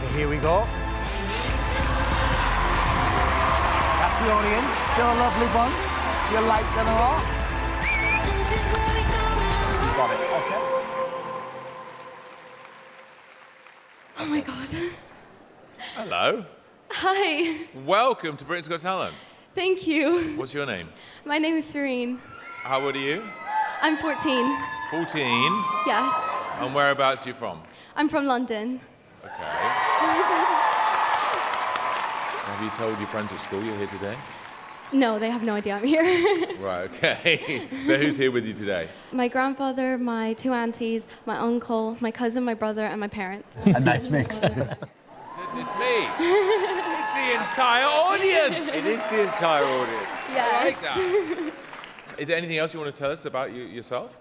Okay, here we go. That's the audience. They're a lovely bunch. You like them a lot. Got it, okay. Oh my God. Hello. Hi. Welcome to Britain's Got Talent. Thank you. What's your name? My name is Sirine. How old are you? I'm 14. 14. Yes. And whereabouts are you from? I'm from London. Okay. Have you told your friends at school you're here today? No, they have no idea I'm here. Right, okay. So who's here with you today? My grandfather, my 2 aunties, my uncle, my cousin, my brother, and my parents. A nice mix. Goodness me. It's the entire audience. It is the entire audience. Yes. I like that. Is there anything else you want to tell us about yourself?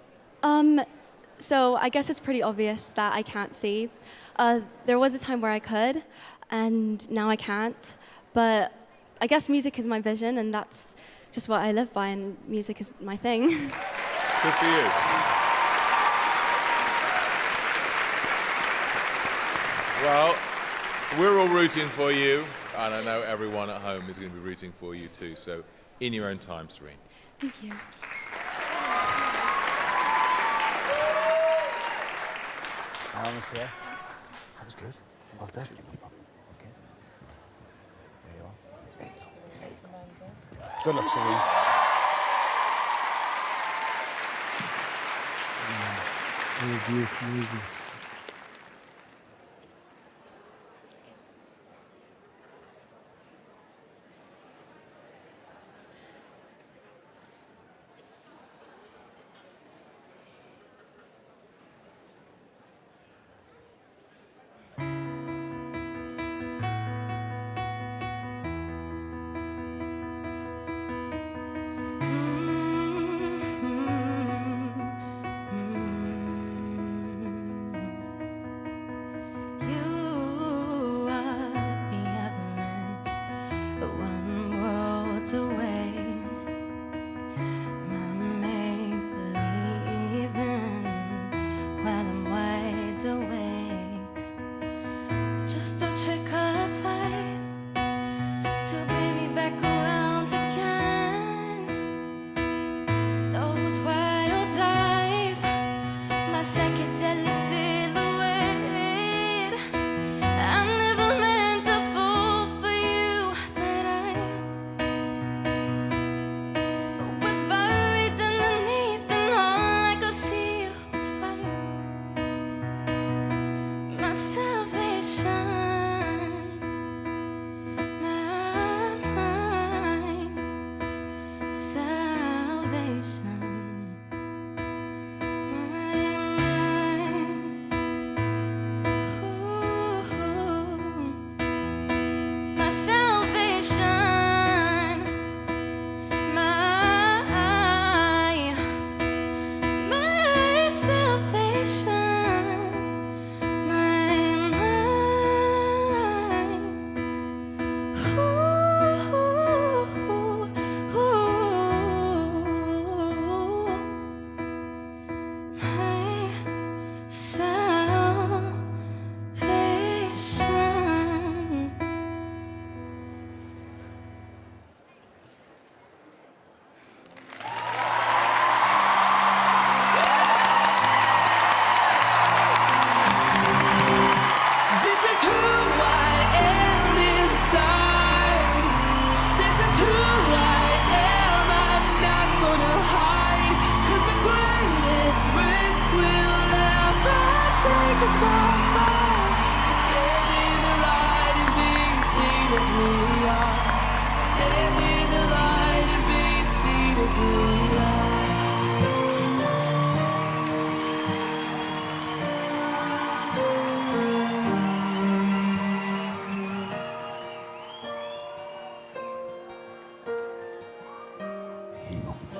So I guess it's pretty obvious that I can't see. There was a time where I could, and now I can't. But I guess music is my vision, and that's just what I live by, and music is my thing. Good for you. Well, we're all rooting for you, and I know everyone at home is going to be rooting for you too. So, in your own time, Sirine. Thank you. Arms here. That was good. Well done. Okay. There you are. There you go. There you go. Good luck, Sirine. Easy.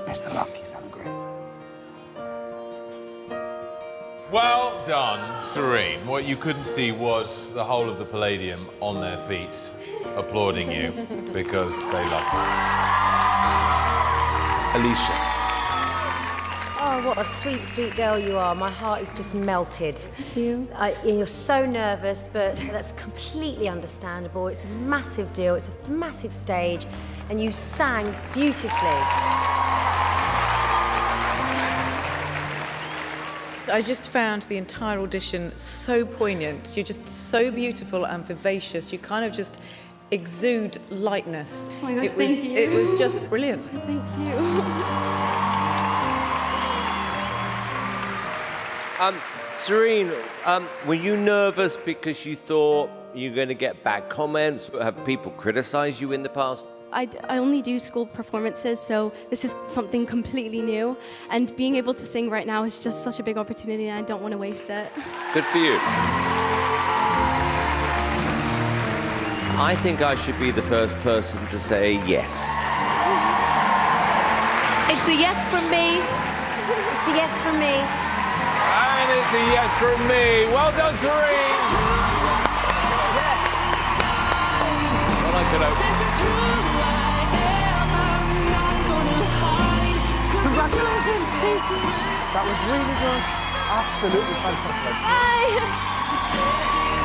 Best of luck. You sound great. Well done, Sirine. What you couldn't see was the whole of the Palladium on their feet applauding you because they love you. Alicia. Oh, Oh, what a sweet, sweet girl you are. My heart is just melted. Thank you. You're so nervous, but that's completely understandable. It's a massive deal. It's a massive stage, and you sang beautifully. I just found the entire audition so poignant. You're just so beautiful and vivacious. You kind of just exude lightness. Oh my gosh, thank you. It was just brilliant. Thank you. Sirine, were you nervous because you thought you were going to get bad comments? Have people criticized you in the past? I only do school performances, so this is something completely new. And being able to sing right now is just such a big opportunity, and I don't want to waste it. Good for you. I think I should be the first person to say yes. It's a yes from me. It's a yes from me. And it's a yes from me. Well done, Sirine. Yes. Well, I could have... Congratulations. That was really good. Absolutely fantastic. Bye.